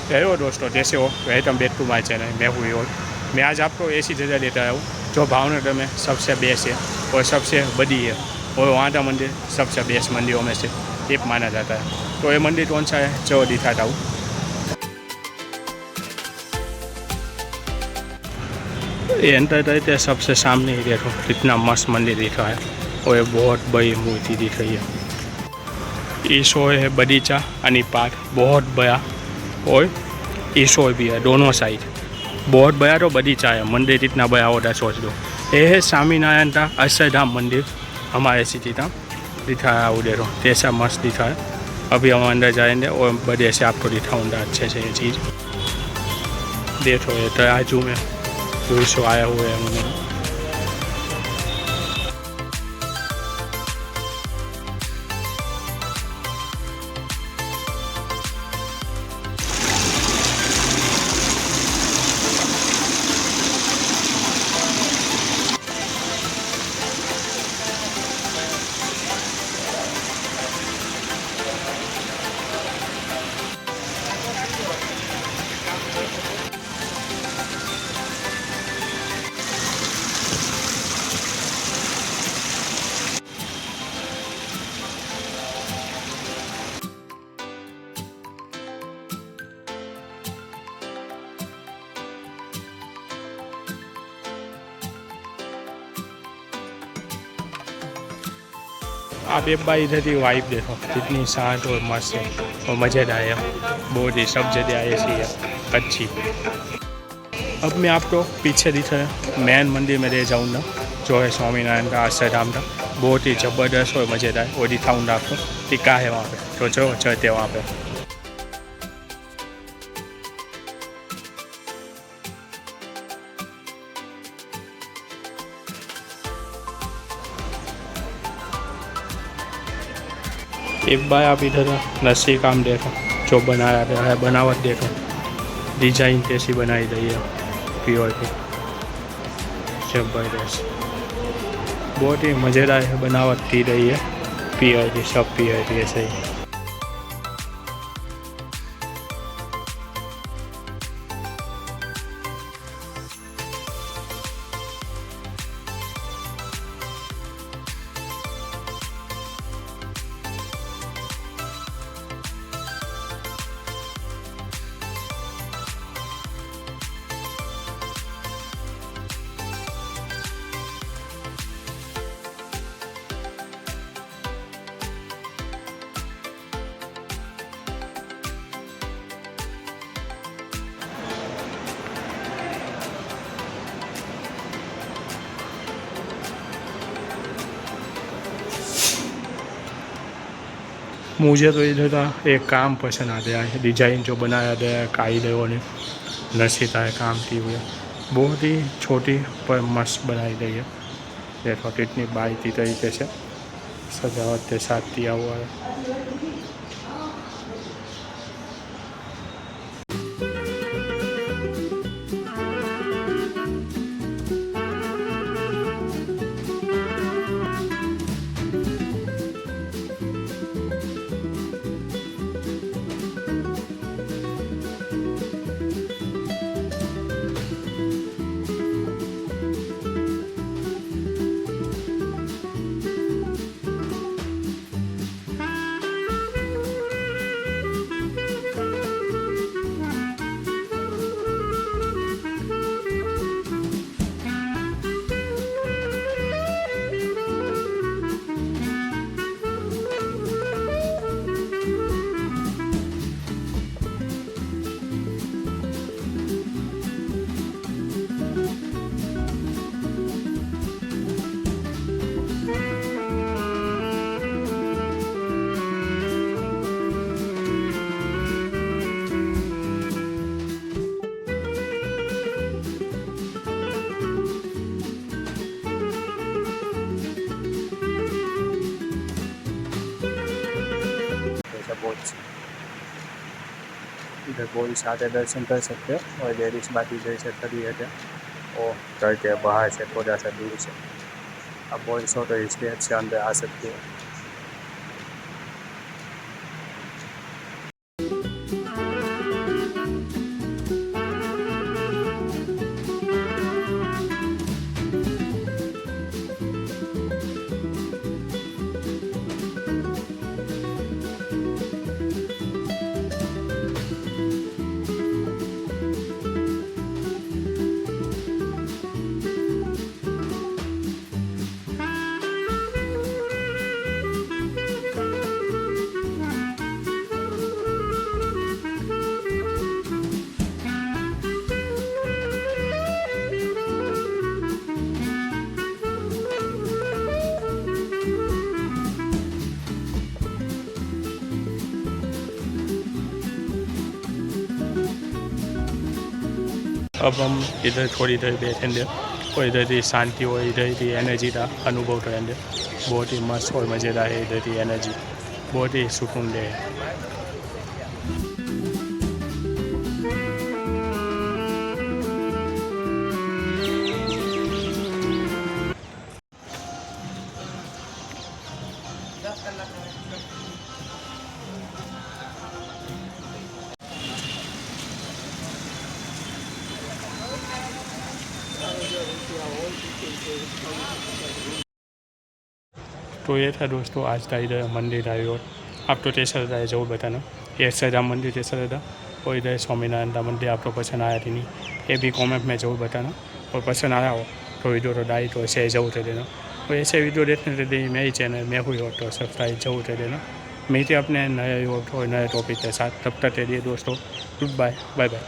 Hello दोस्तों, कैसे हो? Welcome back to my channel. मैं हूँ योर। मैं आज आपको ऐसी जगह लेकर आया हूँ जो भावनगर में सबसे बेस्ट है और सबसे बड़ी है, और वहाँ का मंदिर सबसे बेस्ट मंदिरों में से एक माना जाता है। तो ये मंदिर कौन सा है, चलो दिखाता हूँ। ये एंटर करते सबसे सामने ही देखो कितना मस्त मंदिर दिख रहा है, और ये बहुत बड़ी मूर्ति दिख रही है। ईशो है बगीचा आणि पार्क बहुत बड़ा, और ईशो भी है दोनों साइड। बहुत बड़ा तो बगीचा है, मंदिर जितना बड़ा होता सोच लो। ये है स्वामीनारायण का अक्षरधाम मंदिर, हमारे सिटी का दिखा है वो देखो, कैसा मस्त दिखा है। अभी हम अंदर जाएंगे और बढ़िया से आपको दिखाऊंगा अच्छे से ये चीज़। देखो ये तराजू में ईशो आया हुआ है उन्होंने। आप एक बार इधर की वाइब देखो कितनी शांत और मस्त है और मज़ेदार है। बहुत ही सब जगह ऐसी है अच्छी। अब मैं आपको पीछे दिख रहा मेन मंदिर में ले जाऊँगा, जो है स्वामीनारायण का अक्षरधाम का। बहुत ही ज़बरदस्त और मज़ेदार, और दिखाऊँगा आपको कि क्या है वहाँ पे। तो चलो चलते वहाँ पे। एक बार आप इधर नक्शे काम देखो जो बनाया गया है, बनावट देखो, डिजाइन कैसी बनाई गई है प्योर की, जबरदस्त। बहुत ही मज़ेदार है बनावट की गई है, प्योर की, सब प्योर की ऐसे ही। मुझे तो इधर का एक काम पसंद आ गया है, डिजाइन जो बनाया गया है कारीगरों ने, नशीता है काम की हुई है। बहुत ही छोटी पर मस्त बनाई गई है। देखो कितनी बारीकी तरीके से सजावट के साथ किया हुआ है। इधर बॉयज़ आके दर्शन कर सकते हो, और लेडीज़ बाकी जैसे खड़ी है वो करके बाहर से थोड़ा सा दूर से। अब बॉयज़ हो तो इसलिए अच्छे अंदर आ सकते हो। अब हम इधर थोड़ी देर बैठेंगे और इधर की शांति और इधर की एनर्जी का अनुभव करेंगे। बहुत ही मस्त और मज़ेदार है इधर की एनर्जी, बहुत ही सुकून दे है। तो ये था दोस्तों आज का इधर मंदिर आयो। आप तो कैसा था जरूर बताना। ये राम मंदिर कैसा था और इधर स्वामीनारायण का मंदिर आपको पसंद आया कि नहीं, ये भी कमेंट में जरूर बताना। और पसंद आया हो तो वीडियो तो लाइक और शेयर जरूर कर देना। और ऐसे वीडियो देखने के लिए मेरी चैनल में हुई हो तो सब्सक्राइब जरूर कर देना। मिलते अपने नए नए टॉपिक के साथ, तब तक के लिए दोस्तों गुड बाय, बाय बाय।